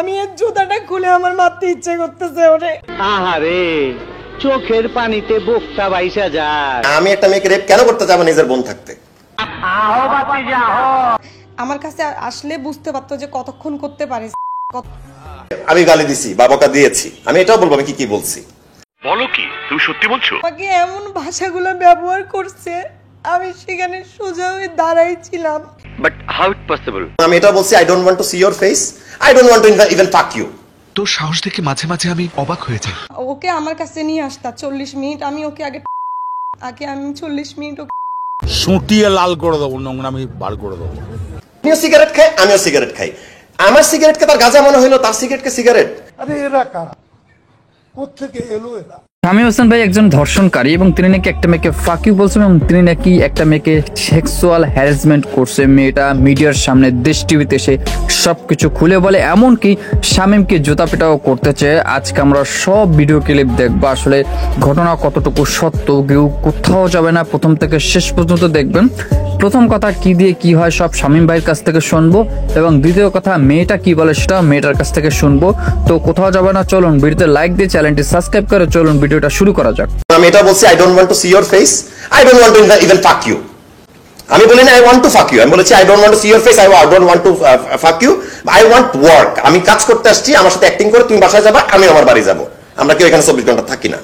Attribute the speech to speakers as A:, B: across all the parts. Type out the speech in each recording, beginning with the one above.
A: আমি এই জুতাটা খুলে আমার মারতে ইচ্ছে করতেছে ওরে।
B: আহারে, চোখের পানিতে বোকটা বাইসা যায়।
C: আমি একটা মেয়েকে রেপ কেন করতে যাবো নিজের বোন থাকতে?
A: আমার কাছে আসলে বুঝতে পারতো যে কতক্ষণ করতে পারে।
C: আমি গালি দিছি, বাবাকে দিয়েছি, আমি এটাও বলবো আমি কি কি বলছি।
D: বলো কি, তুমি সত্যি বলছো?
A: আমাকে এমন ভাষাগুলো ব্যবহার করছে, আমি সেখানে সোজা হয়ে দাঁড়াইছিলাম।
D: But how it possible?
C: আমি এটা বলছি, I don't want to see your face, I don't want to even fuck you.
E: তোর সাহস দেখে মাঝে মাঝে আমি অবাক হয়ে যাই।
A: ওকে আমার কাছে নিয়ে আসতা 40 মিনিট, আমি ওকে আগে আমি 40 মিনিট
F: সুটিয়ে লাল করে দেবো, নোংরামি বার করে দেবো।
C: আমিও সিগারেট খাই, আমিও সিগারেট খাই। আমার সিগারেটকে তার গাঁজা মনে হইলো, তার সিগারেটকে সিগারেট।
G: আরে এরা কারা, কোত্থেকে এলো এরা?
H: শামীম হোসেন ভাই একজন ধর্ষণকারী এবং তিনি নাকি একটা মেয়েকে ফাক ইউ বলছেন এবং তিনি নাকি একটা মেয়েকে সেক্সুয়াল হ্যারাসমেন্ট করছে। মেয়েটা মিডিয়ার সামনে দেশ টিভিতে এসে সবকিছু খুলে বলে, এমনকি শামীমকে জুতা পেটাও করতে চেয়ে। আজকে আমরা সব ভিডিও ক্লিপ দেখবো, আসলে ঘটনা কতটুকু সত্য, কেউ কোথাও যাবে না, প্রথম থেকে শেষ পর্যন্ত দেখবেন। প্রথম কথা কি দিয়ে কি হয় সব শামীম ভাইয়ের কাছ থেকে শুনবো, এবং দ্বিতীয় কথা মেয়েটা কি বলে সেটা মেয়েটার কাছ থেকে শুনবো। তো কোথাও যাবে না, চলুন ভিডিওতে লাইক দিয়ে চ্যানেলটি সাবস্ক্রাইব করে চলুন ভিডিওটা শুরু করা যাক।
C: আমি এটা বলছি, I don't want to see your face, I don't want to even fuck you. আমি বলি না I want to fuck you, আমি বলেছি I don't want to see your face, I don't want to fuck you, I want work. আমি কাজ করতে আসছি, আমার সাথে অ্যাক্টিং করে তুমি বাসায় যাবা, আমি আমার বাড়ি যাব, আমরা কেউ এখানে 24 ঘন্টা থাকি না।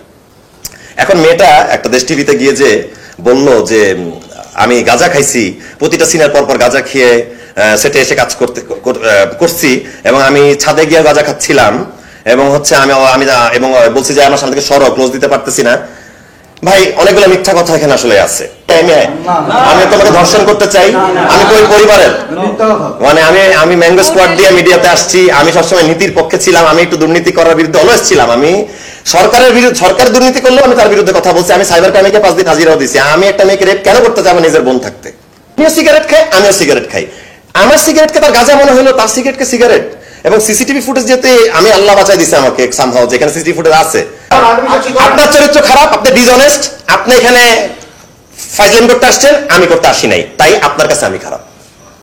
C: এখন মেয়েটা একটা দেশ টিভিতে গিয়ে যে বললো যে আমি গাঁজা খাইছি, প্রতিটা সিনের পর পর গাঁজা খেয়ে সেটে এসে কাজ করছি, এবং আমি ছাদে গিয়ে গাঁজা খাচ্ছিলাম, এবং হচ্ছে আমি এবং বলছি যে আমার সামনে থেকে সরো, ক্লোজ দিতে পারতেছি না। ভাই অনেকগুলো মিথ্যা কথা এখানে আসলে আছে। আমি তোমাকে ধর্ষণ করতে চাই, আমি কোন পরিবারের, মানে আমি ম্যাঙ্গো স্কোয়াড দিয়ে মিডিয়াতে আসছি, আমি সবসময় নীতির পক্ষে ছিলাম, আমি একটু দুর্নীতি করার বিরুদ্ধে অলওয়েজ ছিলাম। আমি সরকার দুর্নীতি করলেও আমি তার বিরুদ্ধে কথা বলছি, আমি সাইবার ক্রাইমে 5 দিন হাজিরাও দিছি। আমি একটা মেয়েকে রেপ কেন করতে যাবো নিজের বোন থাকতে? আমিও সিগারেট খাই, আমিও সিগারেট খাই। আমার সিগারেটকে তার গাঁজা মনে হইলো, তার সিগারেটকে সিগারেট। এবং সিসিটিভি ফুটেজ যেতে আমি আল্লাহ বাঁচাই দিছে আমাকে সামহাও, যেখানে সিসিটিভি ফুটেজ আছে। আপনার চরিত্র খারাপ, আপনি ডিসঅনেস্ট, আপনি এখানে ফাইজলামি করতে আসছেন, আমি করতে আসি নাই, তাই আপনার কাছে আমি খারাপ।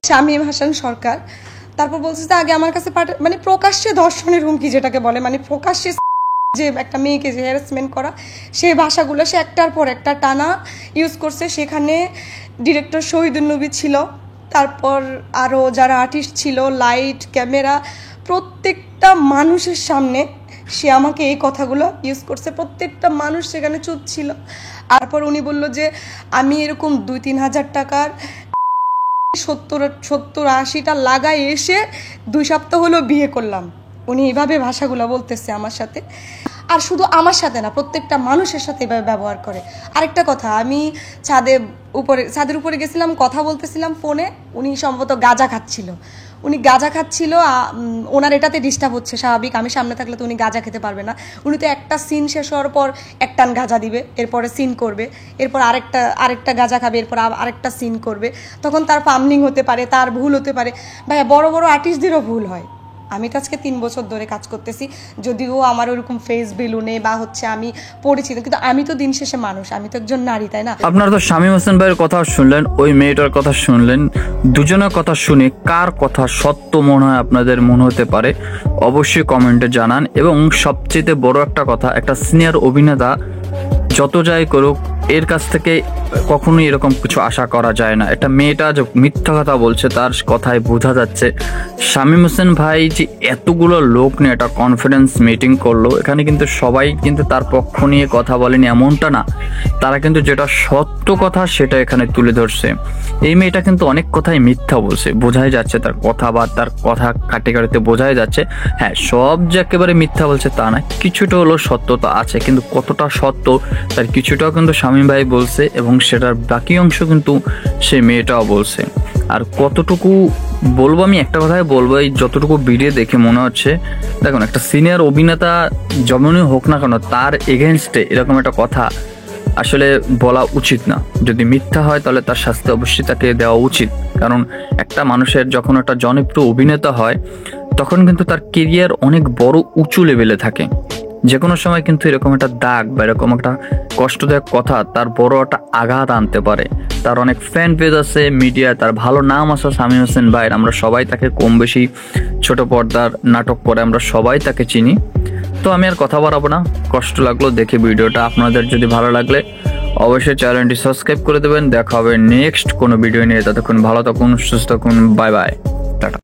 A: শামীম হাসান সরকার তারপর বলছে যে আগে আমার কাছে মানে প্রকাশ্যে ধর্ষণের হুমকি যেটাকে বলে, মানে প্রকাশ্যে যে একটা মেয়েকে যে হ্যারাসমেন্ট করা, সেই ভাষাগুলো সে একটার পর একটা টানা ইউজ করছে। সেখানে ডিরেক্টর শহীদুল নবী ছিল, তারপর আরও যারা আর্টিস্ট ছিল, লাইট ক্যামেরা, প্রত্যেকটা মানুষের সামনে সে আমাকে এই কথাগুলো ইউজ করছে। প্রত্যেকটা মানুষ সেখানে চুপ ছিল। তারপর উনি বলল যে আমি এরকম 2-3 হাজার টাকার 70-80টা লাগাই এসে 2 সপ্তাহ হলো বিয়ে করলাম। উনি এইভাবে ভাষাগুলো বলতেছে আমার সাথে, আর শুধু আমার সাথে না, প্রত্যেকটা মানুষের সাথে এভাবে ব্যবহার করে। আরেকটা কথা, আমি ছাদের উপরে গেছিলাম, কথা বলতেছিলাম ফোনে, উনি সম্ভবত গাঁজা খাচ্ছিল। ওনার এটাতে ডিস্টার্ব হচ্ছে, স্বাভাবিক, আমি সামনে থাকলে তো উনি গাঁজা খেতে পারবে না। উনি তো একটা সিন শেষ হওয়ার পর এক টান গাঁজা দিবে, এরপরে সিন করবে, এরপর আরেকটা গাঁজা খাবে, এরপর আরেকটা সিন করবে। তখন তার ফামলিং হতে পারে, তার ভুল হতে পারে। ভাইয়া বড় বড় আর্টিস্টদেরও ভুল হয়। আমি তো আজকে 3 বছর ধরে কাজ করতেছি, যদিও আমার ওরকম ফেস ভ্যালু নেই বা হচ্ছে আমি পরিচিত, কিন্তু আমি তো দিন শেষে মানুষ, আমি তো একজন নারী, তাই না?
H: আপনারা তো শামীম হোসেন ভাইয়ের কথা শুনলেন, ওই মেয়েটার কথা শুনলেন, দুজনের কথা শুনে কার কথা সত্য মনে হয় আপনাদের মনে হতে পারে অবশ্যই কমেন্টে জানান। এবং সবচেয়ে বড় একটা কথা, একটা সিনিয়র অভিনেতা যত যাই করুক, এর কাছ থেকে কখনোই এরকম কিছু আশা করা যায় না। একটা মেয়েটা যে মিথ্যা কথা বলছে তার কথায় বোঝা যাচ্ছে। শামীম হোসেন ভাই যে এতগুলো লোক নিয়ে একটা কনফারেন্স মিটিং করলো, এখানে কিন্তু সবাই কিন্তু তার পক্ষ নিয়ে কথা বলেনি এমনটা না, তারা কিন্তু যেটা সত্য কথা সেটা এখানে তুলে ধরছে। এই মেয়েটা কিন্তু অনেক কথাই মিথ্যা বলছে, বোঝাই যাচ্ছে তার কথা বা তার কথা কাটে কাটিতে বোঝাই যাচ্ছে। হ্যাঁ, সব যে একেবারে মিথ্যা বলছে তা না, কিছুটা হলো সত্যতা আছে, কিন্তু কতটা সত্য তার কিছুটাও কিন্তু শামীম ভাই বলছে, এবং সেটার বাকি অংশ কিন্তু সেই মেয়েটাও বলছে। আর কতটুকু বলবো, আমি একটা কথাই বলবো, এই যতটুকু ভিডিও দেখে মনে হচ্ছে, দেখুন একটা সিনিয়র অভিনেতা যেমনই হোক না কেন, তার এগেনস্টে এরকম একটা কথা আসলে বলা উচিত না। যদি মিথ্যা হয় তাহলে তার শাস্তি অবশ্যই তাকে দেওয়া উচিত, কারণ একটা মানুষের যখন একটা জনপ্রিয় অভিনেতা হয় তখন কিন্তু তার কেরিয়ার অনেক বড় উঁচু লেভেলে থাকে। যে কোনো সময় কিন্তু এরকম একটা দাগ বা এরকম একটা কষ্টদায়ক কথা তার বড় একটা আঘাত আনতে পারে। তার অনেক ফ্যান পেজ আছে, মিডিয়া, তার ভালো নাম আছে শামীম হোসেন ভাইয়ের। আমরা সবাই তাকে কম বেশি ছোট পর্দার নাটক করে আমরা সবাই তাকে চিনি। তো আমি আর কথা বাড়াবো না, কষ্ট লাগলো দেখে ভিডিওটা। আপনাদের যদি ভালো লাগলে অবশ্যই চ্যানেলটি সাবস্ক্রাইব করে দেবেন। দেখা হবে নেক্সট কোনো ভিডিও নিয়ে। ততক্ষণ ভালো থাকুন, সুস্থ থাকুন, বাই বাই, টাটা।